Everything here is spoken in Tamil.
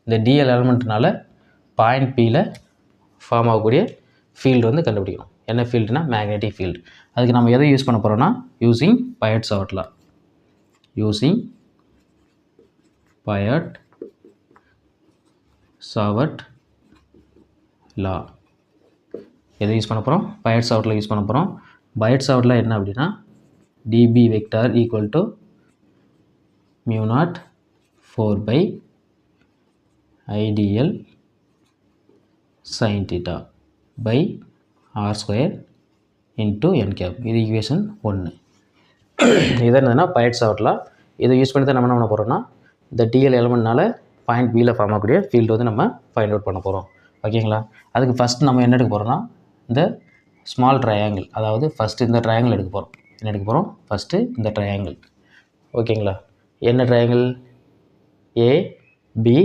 இந்த டிஎல் எலமெண்ட்னால பாயிண்ட் பியில் ஃபார்ம் ஆகக்கூடிய ஃபீல்டு வந்து கண்டுபிடிக்கணும். என்ன ஃபீல்டுனா மேக்னெட்டிக் ஃபீல்டு. அதுக்கு நம்ம எதை யூஸ் பண்ண போகிறோம்னா யூஸிங் பயோட்-சாவர்ட் லா. யூஸிங் பயோட்-சாவர்ட் லா எதை யூஸ் பண்ண போகிறோம்? பயோட்-சாவர்ட் லா யூஸ் பண்ண போகிறோம். பயோட்-சாவர்ட் லா என்ன அப்படின்னா dB vector equal to μ0 4 IDL sin theta by r square into n cap. இது ஈக்குவேஷன் 1. இது என்னதுன்னா பயோட்-சாவர்ட் லா. இதை யூஸ் பண்ணி தான் நம்ம என்ன பண்ண போகிறோம்னா இந்த டிஎல் எலமெண்ட்னால பாயிண்ட் பியில் ஃபார்ம் ஆகக்கூடிய ஃபீல்டு வந்து நம்ம ஃபைண்ட் அவுட் பண்ண போகிறோம். ஓகேங்களா? அதுக்கு ஃபஸ்ட் நம்ம என்ன எடுக்க போகிறோம்னா இந்த ஸ்மால் ட்ரையாங்கிள், அதாவது ஃபஸ்ட்டு இந்த ட்ரையாங்கிள் எடுக்க போகிறோம். என்ன எடுக்க போகிறோம்? ஃபஸ்ட்டு இந்த ட்ரையாங்கிள். ஓகேங்களா? என்ன ட்ரையாங்கிள்? ஏ பி